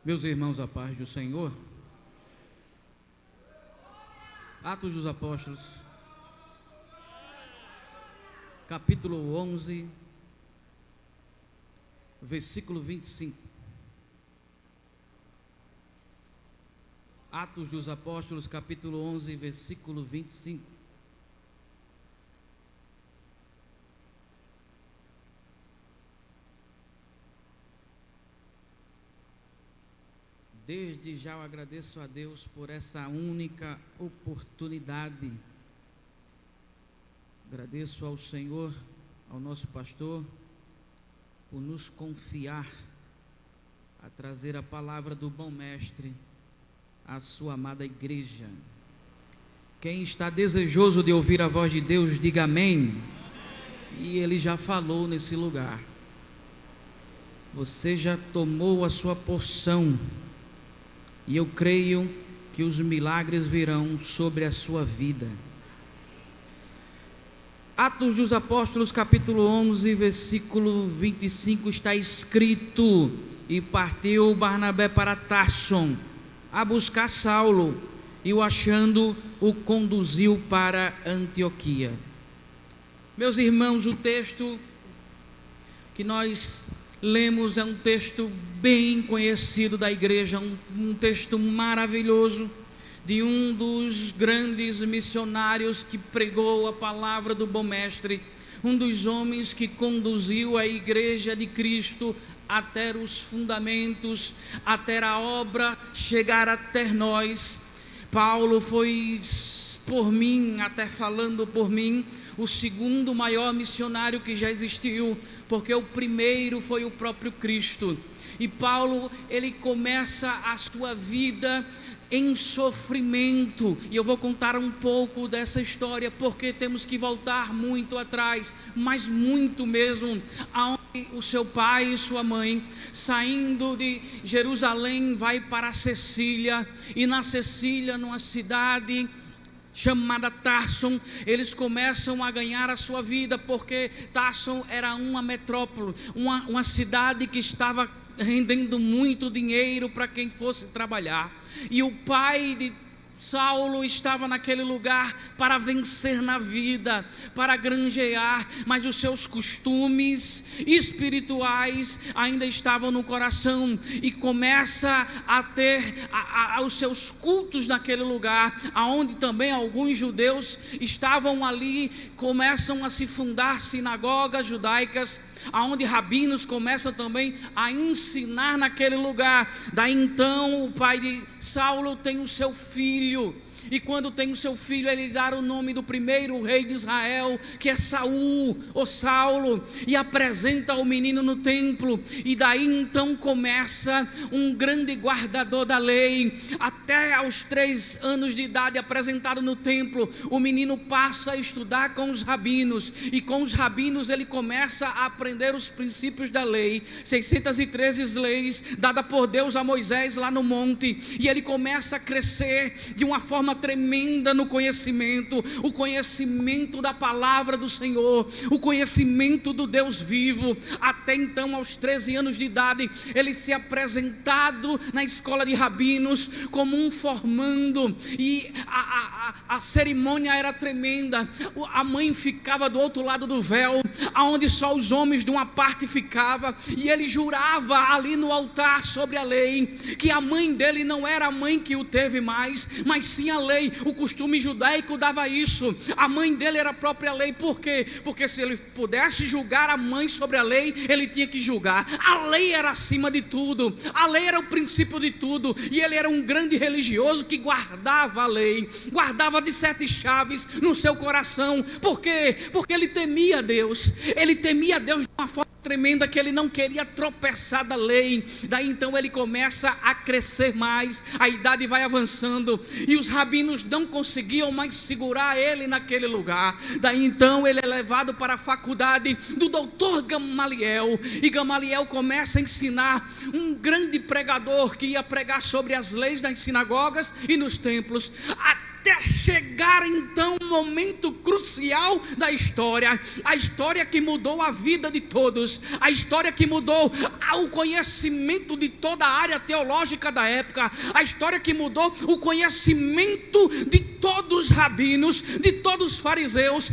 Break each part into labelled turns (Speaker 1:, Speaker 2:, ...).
Speaker 1: Meus irmãos, a paz do Senhor. Atos dos Apóstolos, capítulo 11, versículo 25. Atos dos Apóstolos, capítulo 11, versículo 25. Desde já eu agradeço a Deus por essa única oportunidade. Agradeço ao Senhor, ao nosso pastor, por nos confiar a trazer a palavra do bom mestre à sua amada igreja. Quem está desejoso de ouvir a voz de Deus, diga amém. E ele já falou nesse lugar. Você já tomou a sua porção. E eu creio que os milagres virão sobre a sua vida. Atos dos Apóstolos, capítulo 11, versículo 25, está escrito: E partiu Barnabé para Tarso, a buscar Saulo, e o achando, o conduziu para Antioquia. Meus irmãos, o texto que nós lemos é um texto bem conhecido da igreja, um texto maravilhoso de um dos grandes missionários que pregou a palavra do bom mestre, um dos homens que conduziu a igreja de Cristo até os fundamentos, até a obra chegar até nós. Paulo foi, por mim, até falando por mim, o segundo maior missionário que já existiu, porque o primeiro foi o próprio Cristo. E Paulo, ele começa a sua vida em sofrimento, e eu vou contar um pouco dessa história, porque temos que voltar muito atrás, mas muito mesmo, aonde o seu pai e sua mãe, saindo de Jerusalém, vai para Cecília, e na Cecília, numa cidade chamada Tarso, eles começam a ganhar a sua vida, porque Tarso era uma metrópole, uma cidade que estava rendendo muito dinheiro para quem fosse trabalhar, e o pai de Saulo estava naquele lugar para vencer na vida, para granjear, mas os seus costumes espirituais ainda estavam no coração, e começa a ter os seus cultos naquele lugar, aonde também alguns judeus estavam ali. Começam a se fundar sinagogas judaicas, aonde rabinos começam também a ensinar naquele lugar. Daí então o pai de Saulo tem o seu filho, e quando tem o seu filho, ele dá o nome do primeiro rei de Israel, que é Saul, ou Saulo, e apresenta o menino no templo. E daí então começa um grande guardador da lei. Até aos 3 anos de idade, apresentado no templo, o menino passa a estudar com os rabinos, e com os rabinos ele começa a aprender os princípios da lei, 613 leis dadas por Deus a Moisés lá no monte, e ele começa a crescer de uma forma tremenda no conhecimento, o conhecimento da palavra do Senhor, o conhecimento do Deus vivo. Até então, aos 13 anos de idade, ele se apresentado na escola de rabinos como um formando, e a cerimônia era tremenda. A mãe ficava do outro lado do véu, aonde só os homens de uma parte ficavam, e ele jurava ali no altar sobre a lei, que a mãe dele não era a mãe que o teve mais, mas sim a lei. O costume judaico dava isso. A mãe dele era a própria lei. Por quê? Porque se ele pudesse julgar a mãe sobre a lei, ele tinha que julgar. A lei era acima de tudo, a lei era o princípio de tudo, e ele era um grande religioso que guardava a lei, guardava de 7 chaves no seu coração. Por quê? Porque ele temia Deus, ele temia Deus de uma forma tremenda, que ele não queria tropeçar da lei. Daí então ele começa a crescer mais, a idade vai avançando, e os rabinos não conseguiam mais segurar ele naquele lugar. Daí então ele é levado para a faculdade do doutor Gamaliel, e Gamaliel começa a ensinar, um grande pregador que ia pregar sobre as leis das sinagogas e nos templos. até chegar então um momento crucial da história, a história que mudou a vida de todos, a história que mudou o conhecimento de toda a área teológica da época, a história que mudou o conhecimento de todos os rabinos, de todos os fariseus.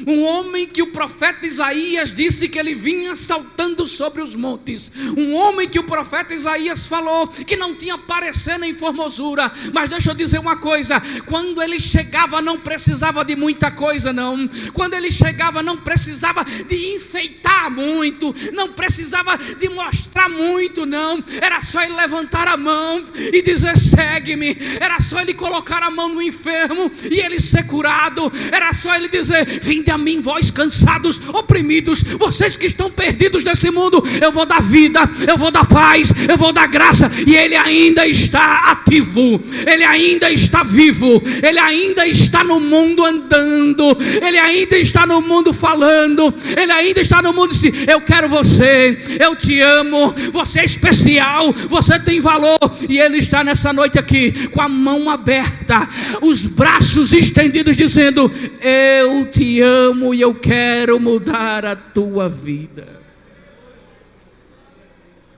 Speaker 1: Um homem que o profeta Isaías disse que ele vinha saltando sobre os montes. Um homem que o profeta Isaías falou que não tinha parecer nem formosura. Mas deixa eu dizer uma coisa: quando ele chegava não precisava de muita coisa não. Quando ele chegava não precisava de enfeitar muito, não precisava de mostrar muito não. Era só ele levantar a mão e dizer: segue-me. Era só ele colocar a mão no enfermo e ele ser curado. Era só ele dizer: vinde a mim, vós cansados, oprimidos, vocês que estão perdidos nesse mundo, eu vou dar vida, eu vou dar paz, eu vou dar graça. E ele ainda está ativo, ele ainda está vivo, ele ainda está no mundo andando, ele ainda está no mundo falando, ele ainda está no mundo dizendo: eu quero você, eu te amo, você é especial, você tem valor. E ele está nessa noite aqui com a mão aberta, os braços estendidos, dizendo: eu te amo e eu quero mudar a tua vida.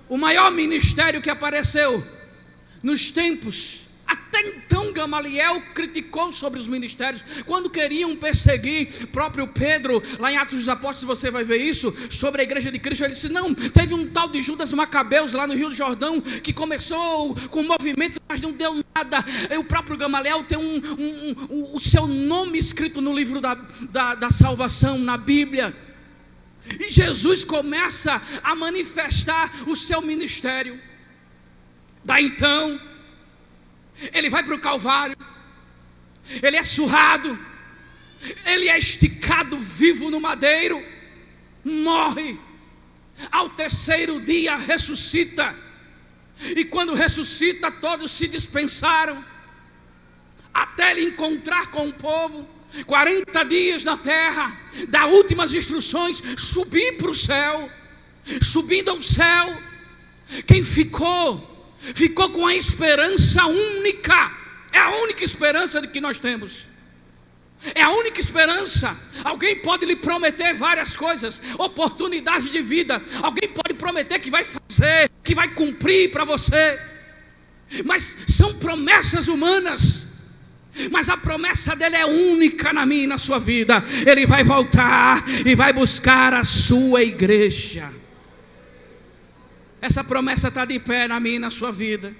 Speaker 1: O maior ministério que apareceu nos tempos, até então Gamaliel criticou sobre os ministérios, quando queriam perseguir próprio Pedro, lá em Atos dos Apóstolos você vai ver isso, sobre a igreja de Cristo. Ele disse: não, teve um tal de Judas Macabeus lá no Rio do Jordão, que começou com um movimento, mas não deu nada. E o próprio Gamaliel tem o seu nome escrito no livro da salvação, na Bíblia. E Jesus começa a manifestar o seu ministério. Daí então ele vai para o Calvário, ele é surrado, ele é esticado vivo no madeiro, morre, ao terceiro dia ressuscita. E quando ressuscita, todos se dispensaram, até ele encontrar com o povo, 40 dias na terra, dá últimas instruções, subir para o céu. Subindo ao céu, quem ficou com a esperança única, é a única esperança de que nós temos, é a única esperança. Alguém pode lhe prometer várias coisas, oportunidade de vida, alguém pode prometer que vai fazer, que vai cumprir para você, mas são promessas humanas. Mas a promessa dele é única na minha e na sua vida. Ele vai voltar e vai buscar a sua igreja. Essa promessa está de pé na minha e na sua vida.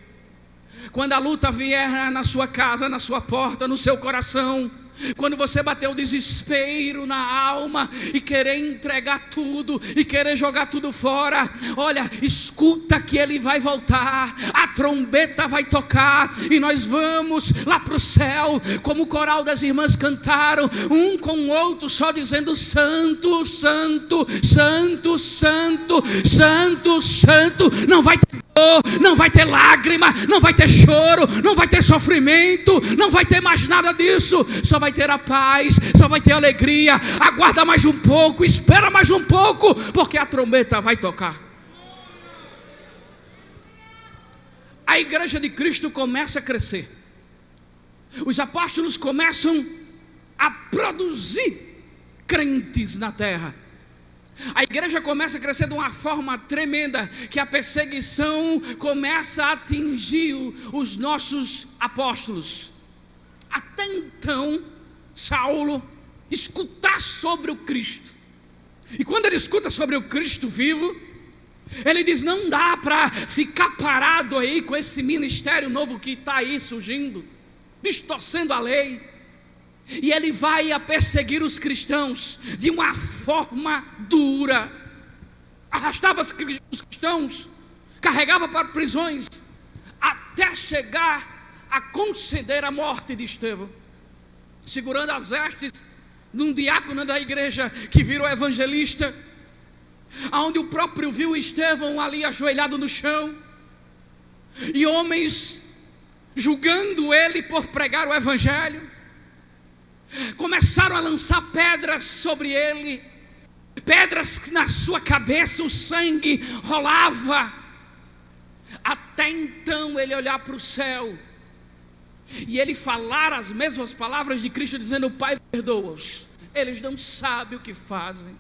Speaker 1: Quando a luta vier na sua casa, na sua porta, no seu coração, quando você bater o desespero na alma e querer entregar tudo e querer jogar tudo fora, olha, escuta que ele vai voltar, a trombeta vai tocar e nós vamos lá para o céu, como o coral das irmãs cantaram, um com o outro, só dizendo: santo, santo, santo, santo, santo, santo. Não vai ter dor, não vai ter lágrima, não vai ter choro, não vai ter sofrimento, não vai ter mais nada disso. Só vai ter a paz, só vai ter alegria. Aguarda mais um pouco, espera mais um pouco, porque a trombeta vai tocar. A igreja de Cristo começa a crescer. Os apóstolos começam a produzir crentes na terra. A igreja começa a crescer de uma forma tremenda, que a perseguição começa a atingir os nossos apóstolos. Até então, Saulo escutar sobre o Cristo. E quando ele escuta sobre o Cristo vivo, ele diz: não dá para ficar parado aí com esse ministério novo que está aí surgindo, distorcendo a lei. E ele vai a perseguir os cristãos de uma forma dura. Arrastava os cristãos, carregava para prisões, até chegar a conceder a morte de Estevão, segurando as vestes de um diácono da igreja que virou evangelista, onde o próprio viu Estevão ali ajoelhado no chão, e homens julgando ele por pregar o evangelho, começaram a lançar pedras sobre ele, pedras que na sua cabeça o sangue rolava, até então ele olhar para o céu e ele falar as mesmas palavras de Cristo, dizendo: Pai, perdoa-os, eles não sabem o que fazem.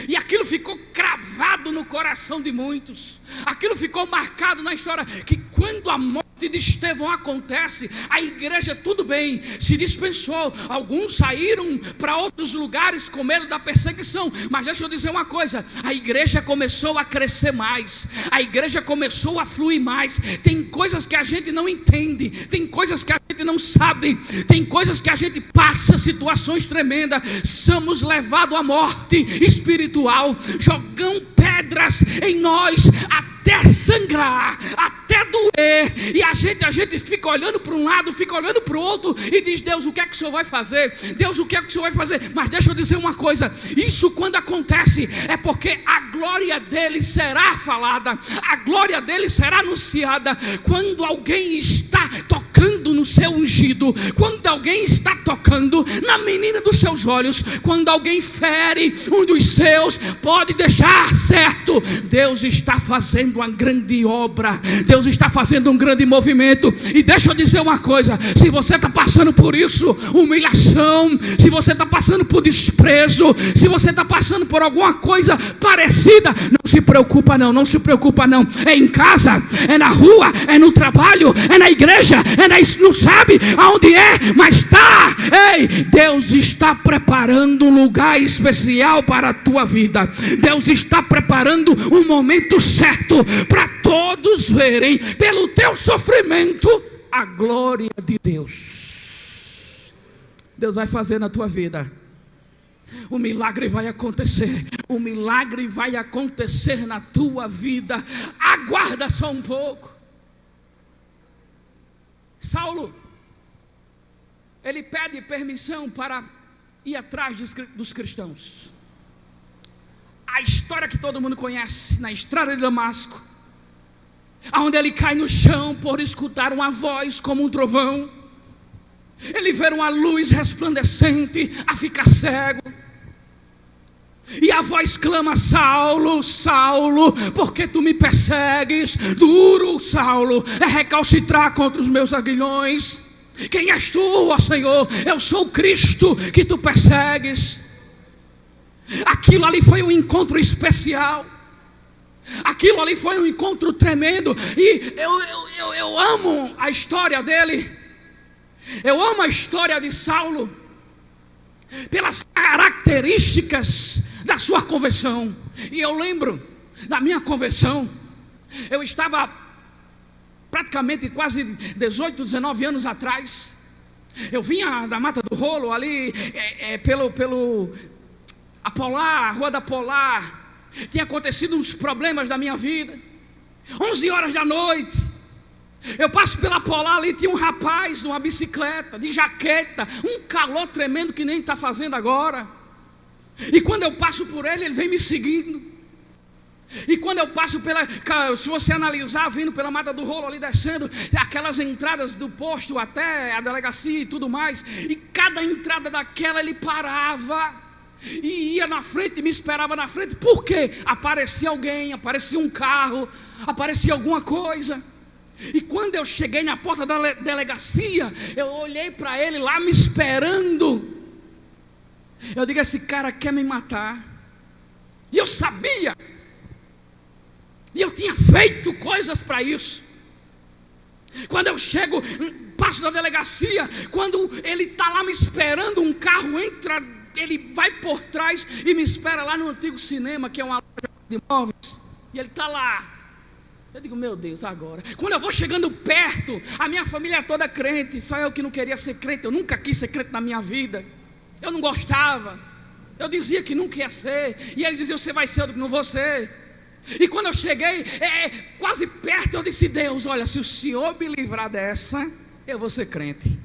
Speaker 1: E aquilo ficou cravado no coração de muitos. Aquilo ficou marcado na história, que quando a morte de Estevão acontece, a igreja, tudo bem, se dispensou. Alguns saíram para outros lugares com medo da perseguição. Mas deixa eu dizer uma coisa: a igreja começou a crescer mais, a igreja começou a fluir mais. Tem coisas que a gente não entende, tem coisas que a gente não sabe, tem coisas que a gente passa situações tremendas. Somos levados à morte espiritual, jogam pedras em nós até sangrar, até doer, e a gente fica olhando para um lado, fica olhando para o outro e diz: Deus, o que é que o Senhor vai fazer? Deus, o que é que o Senhor vai fazer? Mas deixa eu dizer uma coisa: isso quando acontece é porque a glória dele será falada, a glória dele será anunciada. Quando alguém está tocando no seu ungido, quando alguém está tocando na menina dos seus olhos, quando alguém fere um dos seus, pode deixar certo, Deus está fazendo uma grande obra, Deus está fazendo um grande movimento. E deixa eu dizer uma coisa: se você está passando por isso, humilhação, se você está passando por desprezo, se você está passando por alguma coisa parecida, não se preocupa não, não se preocupa não. É em casa, é na rua, é no trabalho, é na igreja, não sabe aonde é, mas está. Ei, Deus está preparando um lugar especial para a tua vida. Deus está preparando um momento certo para todos verem pelo teu sofrimento a glória de Deus. Deus vai fazer na tua vida. O milagre vai acontecer. O milagre vai acontecer na tua vida. Aguarda só um pouco. Saulo, ele pede permissão para ir atrás dos cristãos. A história que todo mundo conhece, na estrada de Damasco, onde ele cai no chão por escutar uma voz como um trovão. Ele vê uma luz resplandecente, a ficar cego. E a voz clama: Saulo, Saulo, por que tu me persegues? Duro, Saulo, é recalcitrar contra os meus aguilhões. Quem és tu, ó Senhor? Eu sou o Cristo que tu persegues. Aquilo ali foi um encontro especial. Aquilo ali foi um encontro tremendo. E eu amo a história dele. Eu amo a história de Saulo pelas características da sua conversão. E eu lembro da minha conversão. Eu estava praticamente quase 18, 19 anos atrás. Eu vinha da Mata do Rolo ali pelo Apolar, Rua da Polar. Tinha acontecido uns problemas da minha vida. 11 horas da noite, eu passo pela Polar ali, tinha um rapaz numa bicicleta, de jaqueta, um calor tremendo que nem está fazendo agora. E quando eu passo por ele, ele vem me seguindo. E quando eu passo se você analisar, vindo pela Mata do Rolo ali, descendo aquelas entradas do posto até a delegacia e tudo mais, e cada entrada daquela ele parava e ia na frente, me esperava na frente. Por quê? Aparecia alguém, aparecia um carro, aparecia alguma coisa. E quando eu cheguei na porta da delegacia, eu olhei para ele lá me esperando. Eu digo: esse cara quer me matar. E eu sabia, e eu tinha feito coisas para isso. Quando eu chego, passo da delegacia, quando ele está lá me esperando, um carro entra, ele vai por trás e me espera lá no antigo cinema, que é uma loja de imóveis, e ele está lá. Eu digo: meu Deus, agora. Quando eu vou chegando perto, a minha família é toda crente, só eu que não queria ser crente. Eu nunca quis ser crente na minha vida. Eu não gostava. Eu dizia que nunca ia ser, e eles diziam: você vai ser, eu digo: não vou ser. E quando eu cheguei quase perto, eu disse: Deus, olha, se o Senhor me livrar dessa, eu vou ser crente.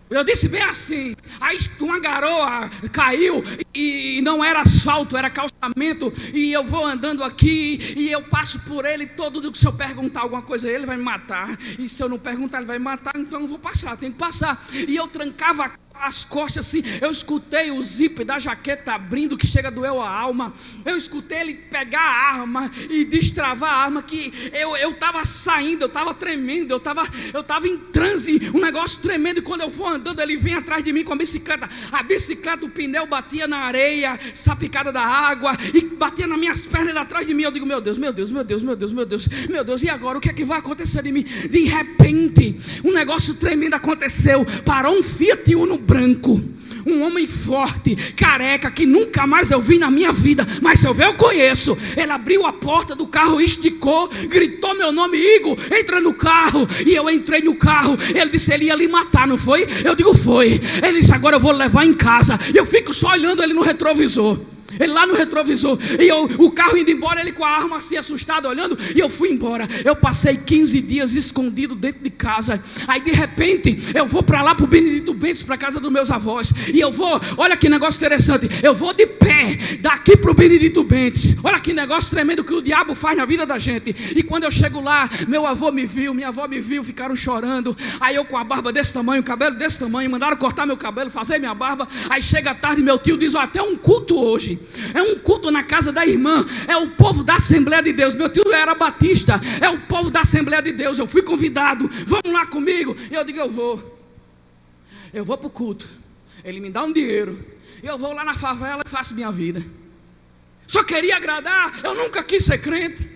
Speaker 1: Eu disse bem assim. Aí uma garoa caiu e não era asfalto, era calçamento. E eu vou andando aqui e eu passo por ele. Todo se eu perguntar alguma coisa, ele vai me matar. E se eu não perguntar, ele vai me matar. Então eu vou passar, tenho que passar. E eu trancava a as costas assim, eu escutei o zíper da jaqueta abrindo, que chega a doer a alma. Eu escutei ele pegar a arma e destravar a arma, que eu estava saindo, eu estava tremendo, eu estava em transe, um negócio tremendo. E quando eu vou andando, ele vem atrás de mim com a bicicleta, o pneu batia na areia, sapicada da água, e batia nas minhas pernas atrás de mim. Eu digo, meu Deus, e agora o que é que vai acontecer de mim? De repente, um negócio tremendo aconteceu. Parou um Fiat Uno branco, um homem forte, careca, que nunca mais eu vi na minha vida, mas se eu ver eu conheço. Ele abriu a porta do carro, esticou, gritou meu nome: Igor, entra no carro. E eu entrei no carro. Ele disse, ele ia lhe matar, não foi? Eu digo, foi. Ele disse, agora eu vou levar em casa. E eu fico só olhando ele no retrovisor. Ele lá no retrovisor, e o carro indo embora, ele com a arma assim, assustado, olhando, e eu fui embora. Eu passei 15 dias escondido dentro de casa. Aí de repente, eu vou para lá, para o Benedito Bentes, para a casa dos meus avós. E eu vou, olha que negócio interessante, eu vou de pé, daqui para o Benedito Bentes. Olha que negócio tremendo que o diabo faz na vida da gente. E quando eu chego lá, meu avô me viu, minha avó me viu, ficaram chorando. Aí eu com a barba desse tamanho, o cabelo desse tamanho, mandaram cortar meu cabelo, fazer minha barba. Aí chega a tarde, meu tio diz, até um culto hoje. É um culto na casa da irmã. É o povo da Assembleia de Deus. Meu tio era batista. É o povo da Assembleia de Deus. Eu fui convidado. Vamos lá comigo. E eu digo, eu vou para o culto. Ele me dá um dinheiro. E eu vou lá na favela e faço minha vida. Só queria agradar. Eu nunca quis ser crente.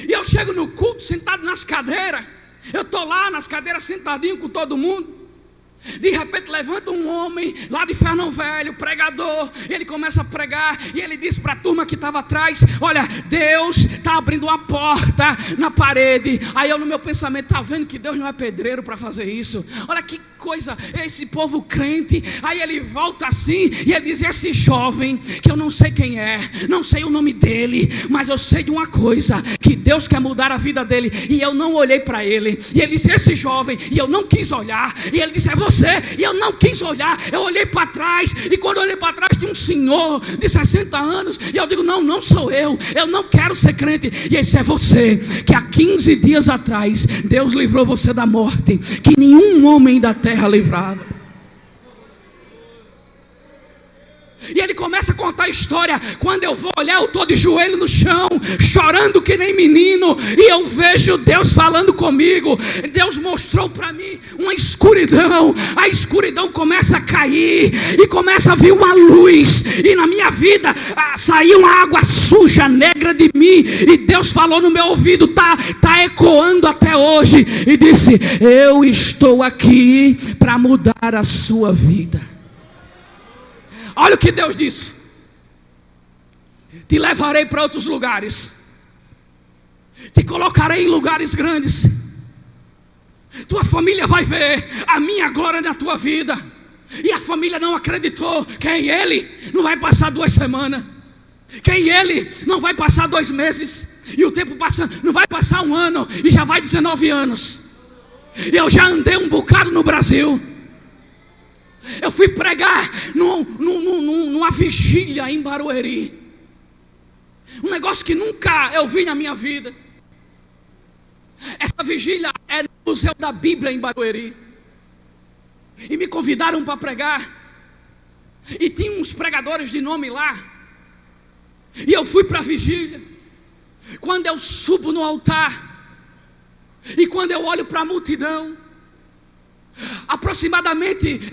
Speaker 1: E eu chego no culto sentado nas cadeiras. Eu estou lá nas cadeiras sentadinho com todo mundo. De repente levanta um homem lá de Fernão Velho, pregador. Ele começa a pregar e ele diz para a turma que estava atrás: olha, Deus está abrindo uma porta na parede. Aí eu no meu pensamento, está vendo que Deus não é pedreiro para fazer isso? Olha que coisa, esse povo crente. Aí ele volta assim e ele diz, esse jovem, que eu não sei quem é, não sei o nome dele, mas eu sei de uma coisa, que Deus quer mudar a vida dele. E eu não olhei para ele. E ele disse, esse jovem, e eu não quis olhar. E ele disse, é você. E eu não quis olhar. Eu olhei para trás, e quando eu olhei para trás tinha um senhor de 60 anos. E eu digo, não sou eu não quero ser crente. E ele disse, é você, que há 15 dias atrás Deus livrou você da morte, que nenhum homem da terra livrava. E ele começa a contar a história. Quando eu vou olhar, eu estou de joelho no chão, chorando que nem menino. E eu vejo Deus falando comigo. Deus mostrou para mim uma escuridão. A escuridão começa a cair e começa a vir uma luz. E na minha vida saiu uma água suja, negra de mim. E Deus falou no meu ouvido, tá ecoando até hoje. E disse, eu estou aqui para mudar a sua vida. Olha o que Deus disse: te levarei para outros lugares, te colocarei em lugares grandes, tua família vai ver a minha glória na tua vida. E a família não acreditou. Quem ele? Não vai passar 2 semanas. Quem ele? Não vai passar 2 meses. E o tempo passando, não vai passar 1 ano. E já vai 19 anos. Eu já andei um bocado no Brasil. Eu fui pregar numa vigília em Barueri. Um negócio que nunca eu vi na minha vida. Essa vigília é no Museu da Bíblia em Barueri. E me convidaram para pregar. E tinha uns pregadores de nome lá. E eu fui para a vigília. Quando eu subo no altar, e quando eu olho para a multidão, aproximadamente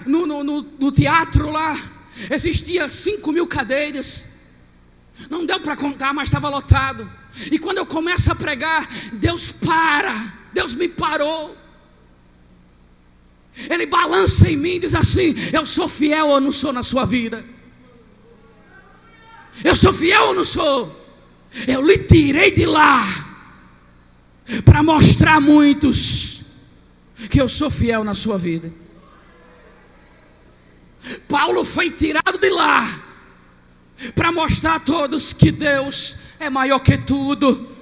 Speaker 1: no teatro lá existia 5.000 cadeiras. Não deu para contar, mas estava lotado. E quando eu começo a pregar, Deus me parou. Ele balança em mim e diz assim: eu sou fiel ou não sou na sua vida? Eu sou fiel ou não sou? Eu lhe tirei de lá para mostrar a muitos que eu sou fiel na sua vida. Paulo foi tirado de lá para mostrar a todos que Deus é maior que tudo.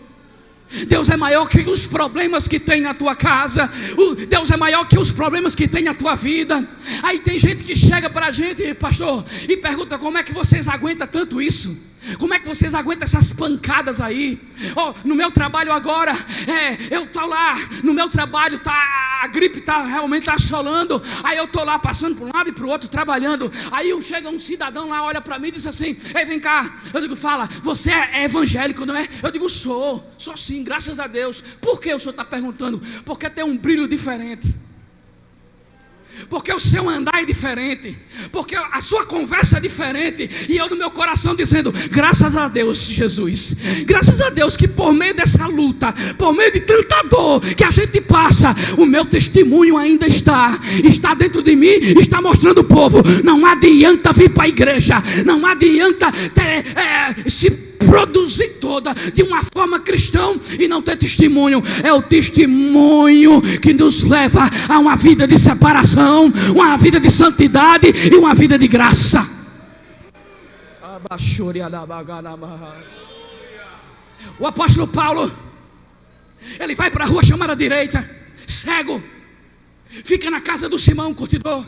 Speaker 1: Deus é maior que os problemas que tem na tua casa. Deus é maior que os problemas que tem na tua vida. Aí tem gente que chega para a gente, pastor, e pergunta: como é que vocês aguentam tanto isso? Como é que vocês aguentam essas pancadas aí? No meu trabalho agora, eu estou lá, no meu trabalho está a gripe realmente assolando. Aí eu estou lá passando para um lado e para o outro, trabalhando. Aí chega um cidadão lá, olha para mim e diz assim: ei, vem cá. Eu digo: fala, você é evangélico, não é? Eu digo: sou sim, graças a Deus. Por que o senhor está perguntando? Porque tem um brilho diferente, porque o seu andar é diferente, porque a sua conversa é diferente. E eu no meu coração dizendo: graças a Deus, Jesus, graças a Deus que por meio dessa luta, por meio de tanta dor que a gente passa, o meu testemunho ainda está dentro de mim, está mostrando o povo. Não adianta vir para a igreja, não adianta se produzir toda de uma forma cristã e não ter testemunho. É o testemunho que nos leva a uma vida de separação, uma vida de santidade e uma vida de graça. O apóstolo Paulo, ele vai para a rua chamada direita, cego, fica na casa do Simão curtidor.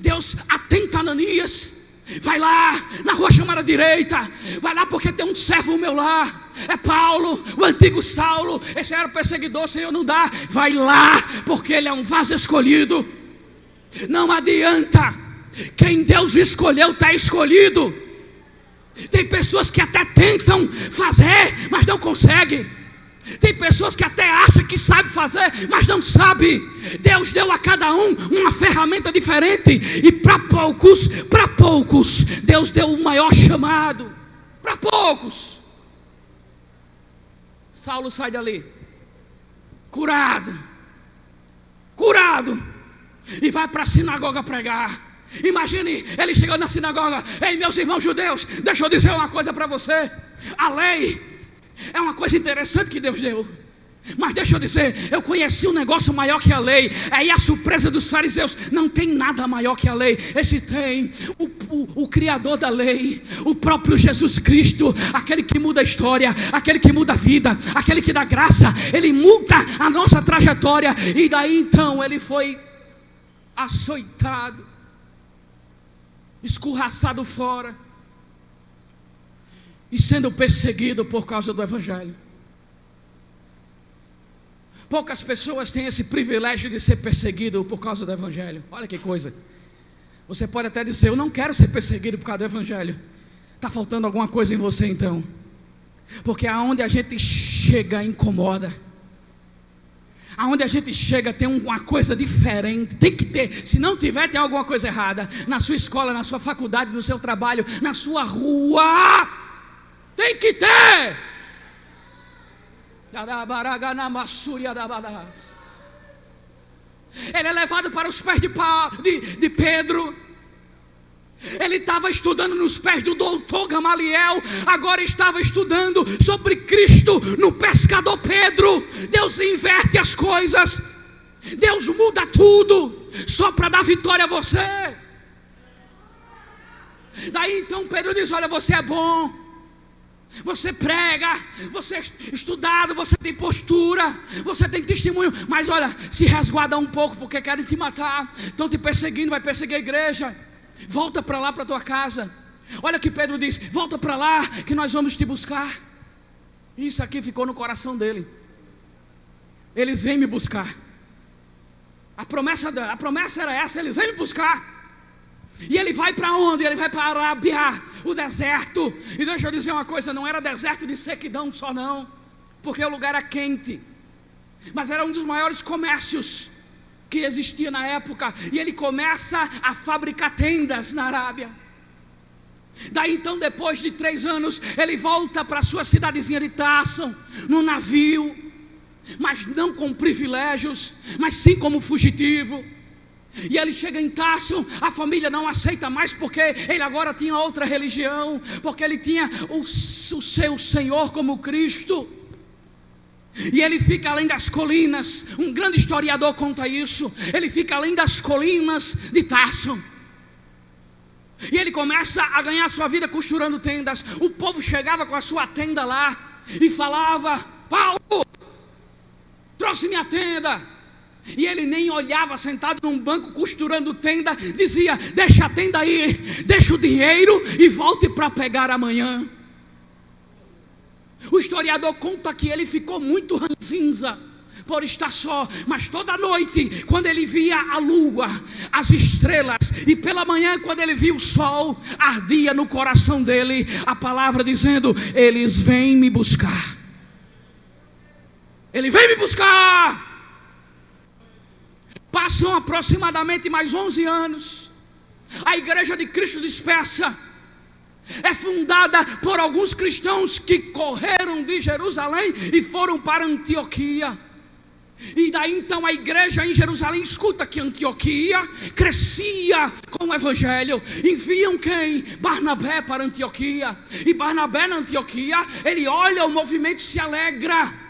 Speaker 1: Deus atenta a Ananias: vai lá na rua chamada direita, vai lá porque tem um servo meu lá, é Paulo, o antigo Saulo. Esse era o perseguidor, Senhor, não dá. Vai lá porque ele é um vaso escolhido. Não adianta, quem Deus escolheu está escolhido. Tem pessoas que até tentam fazer, mas não conseguem. Tem pessoas que até acham que sabe fazer, mas não sabe. Deus deu a cada um uma ferramenta diferente. E para poucos, Deus deu o maior chamado. Para poucos. Saulo sai dali, curado, e vai para a sinagoga pregar. Imagine ele chegando na sinagoga: ei, meus irmãos judeus, deixa eu dizer uma coisa para você. A lei é uma coisa interessante que Deus deu, mas deixa eu dizer, eu conheci um negócio maior que a lei. Aí a surpresa dos fariseus: não tem nada maior que a lei. Esse tem o Criador da lei, o próprio Jesus Cristo, aquele que muda a história, aquele que muda a vida, aquele que dá graça. Ele muda a nossa trajetória. E daí então ele foi açoitado, escorraçado fora e sendo perseguido por causa do evangelho. Poucas pessoas têm esse privilégio de ser perseguido por causa do evangelho. Olha que coisa. Você pode até dizer: eu não quero ser perseguido por causa do evangelho. Está faltando alguma coisa em você então, porque aonde a gente chega incomoda. Aonde a gente chega tem uma coisa diferente. Tem que ter. Se não tiver, tem alguma coisa errada. Na sua escola, na sua faculdade, no seu trabalho, na sua rua, tem que ter. Ele é levado para os pés de Pedro. Ele estava estudando nos pés do doutor Gamaliel, agora estava estudando sobre Cristo no pescador Pedro. Deus inverte as coisas, Deus muda tudo, só para dar vitória a você. Daí então Pedro diz: olha, você é bom, você prega, você é estudado, você tem postura, você tem testemunho, mas olha, se resguarda um pouco porque querem te matar, estão te perseguindo, vai perseguir a igreja. Volta para lá, para a tua casa. Olha que Pedro diz: volta para lá que nós vamos te buscar. Isso aqui ficou no coração dele. Eles vêm me buscar. A promessa era essa: eles vêm me buscar. E ele vai para onde? Ele vai para a Arábia, o deserto. E deixa eu dizer uma coisa: não era deserto de sequidão só não, porque o lugar era quente, mas era um dos maiores comércios que existia na época. E ele começa a fabricar tendas na Arábia. Daí então, depois de 3 anos, ele volta para a sua cidadezinha de Tarso, no navio, mas não com privilégios, mas sim como fugitivo. E ele chega em Tarso, a família não aceita mais, porque ele agora tinha outra religião, porque ele tinha o seu Senhor como Cristo. E ele fica além das colinas. Um grande historiador conta isso. Ele fica além das colinas de Tarso. E ele começa a ganhar sua vida costurando tendas. O povo chegava com a sua tenda lá e falava: Paulo, trouxe minha tenda. E ele nem olhava, sentado num banco costurando tenda, dizia: deixa a tenda aí, deixa o dinheiro e volte para pegar amanhã. O historiador conta que ele ficou muito ranzinza, por estar só, mas toda noite, quando ele via a lua, as estrelas, e pela manhã, quando ele via o sol, ardia no coração dele a palavra dizendo: eles vêm me buscar. Ele vem me buscar. Passam aproximadamente mais 11 anos. A igreja de Cristo dispersa. É fundada por alguns cristãos que correram de Jerusalém e foram para Antioquia. E daí então a igreja em Jerusalém escuta que Antioquia crescia com o evangelho. Enviam quem? Barnabé para Antioquia. E Barnabé na Antioquia, ele olha o movimento e se alegra.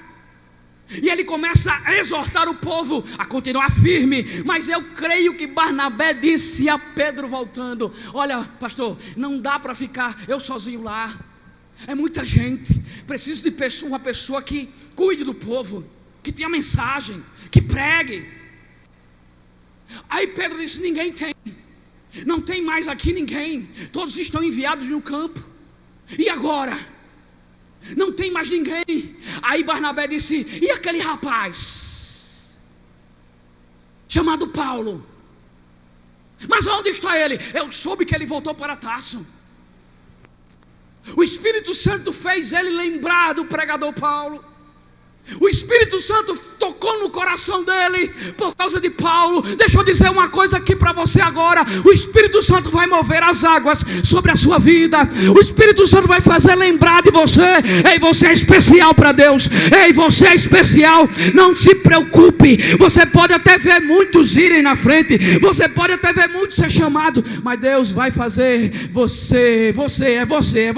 Speaker 1: E ele começa a exortar o povo a continuar firme. Mas eu creio que Barnabé disse a Pedro voltando: olha, pastor, não dá para ficar eu sozinho lá. É muita gente. Preciso de uma pessoa que cuide do povo, que tenha mensagem, que pregue. Aí Pedro disse: ninguém tem. Não tem mais aqui ninguém. Todos estão enviados no campo. E agora? Não tem mais ninguém. Aí Barnabé disse: e aquele rapaz chamado Paulo? Mas onde está ele? Eu soube que ele voltou para Tarso. O Espírito Santo fez ele lembrar do pregador Paulo. O Espírito Santo tocou no coração dele por causa de Paulo. Deixa eu dizer uma coisa aqui para você agora. O Espírito Santo vai mover as águas sobre a sua vida. O Espírito Santo vai fazer lembrar de você. Ei, você é especial para Deus. Ei, você é especial. Não se preocupe. Você pode até ver muitos irem na frente. Você pode até ver muitos ser chamados. Mas Deus vai fazer você. É você.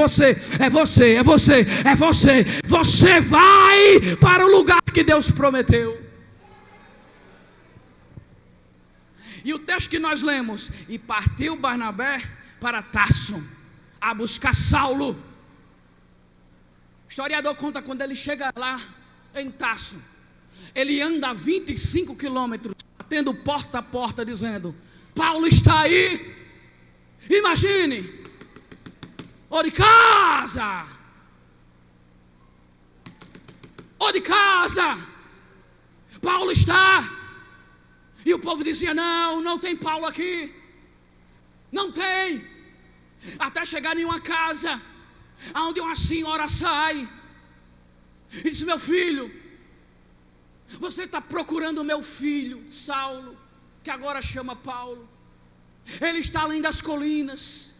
Speaker 1: Você vai para o lugar que Deus prometeu. E o texto que nós lemos: e partiu Barnabé para Tarso a buscar Saulo. O historiador conta quando ele chega lá em Tarso, ele anda 25 quilômetros, batendo porta a porta, dizendo: Paulo está aí. Imagine, ou de casa, ou de casa, Paulo está. E o povo dizia: não tem Paulo aqui. Não tem. Até chegar em uma casa, onde uma senhora sai e diz: meu filho, você está procurando o meu filho Saulo, que agora chama Paulo. Ele está além das colinas,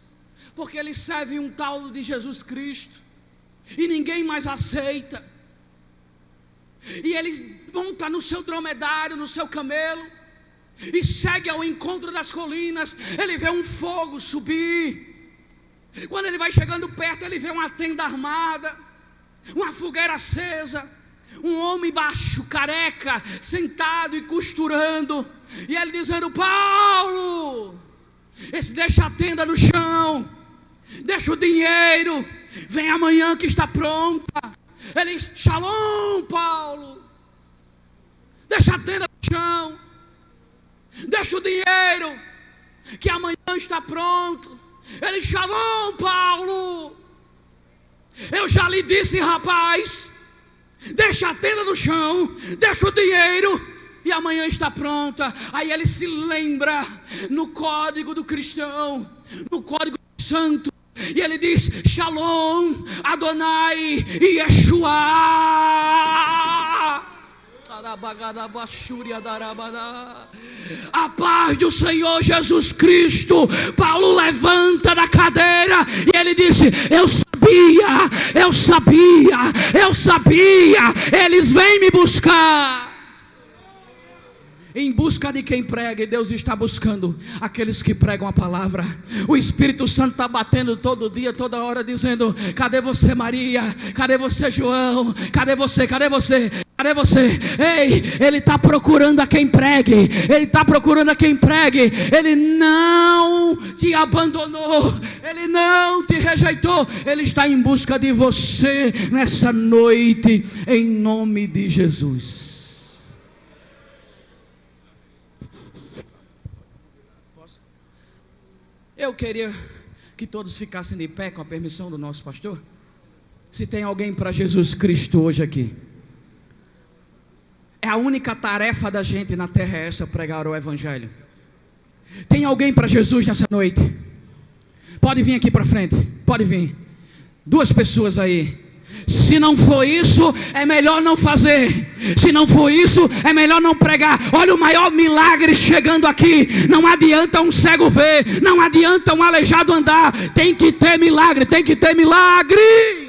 Speaker 1: porque ele serve um tal de Jesus Cristo, e ninguém mais aceita. E ele monta no seu dromedário, no seu camelo, e segue ao encontro das colinas. Ele vê um fogo subir. Quando ele vai chegando perto, ele vê uma tenda armada, uma fogueira acesa, um homem baixo, careca, sentado e costurando. E ele dizendo: Paulo, deixa a tenda no chão, deixa o dinheiro, vem amanhã que está pronta. Ele: Shalom, Paulo, deixa a tenda no chão, deixa o dinheiro, que amanhã está pronto. Ele: Shalom, Paulo, eu já lhe disse, rapaz, deixa a tenda no chão, deixa o dinheiro, e amanhã está pronta. Aí ele se lembra no código do cristão, no código santo, e ele diz: Shalom, Adonai, Yeshua. A paz do Senhor Jesus Cristo. Paulo levanta da cadeira e ele disse: eu sabia, eles vêm me buscar. Em busca de quem prega, e Deus está buscando aqueles que pregam a palavra. O Espírito Santo está batendo todo dia, toda hora, dizendo: cadê você, Maria? Cadê você, João? Cadê você? Cadê você? Cadê você? Ei, Ele está procurando a quem pregue. Ele está procurando a quem pregue. Ele não te abandonou, Ele não te rejeitou. Ele está em busca de você nessa noite, em nome de Jesus. Eu queria que todos ficassem de pé, com a permissão do nosso pastor. Se tem alguém para Jesus Cristo hoje aqui, É a única tarefa da gente na terra é essa, pregar o evangelho. Tem alguém para Jesus nessa noite? Pode vir aqui para frente, pode vir. 2 pessoas aí. Se não for isso, é melhor não fazer. Se não for isso, é melhor não pregar. Olha o maior milagre chegando aqui. Não adianta um cego ver, não adianta um aleijado andar. Tem que ter milagre, tem que ter milagre.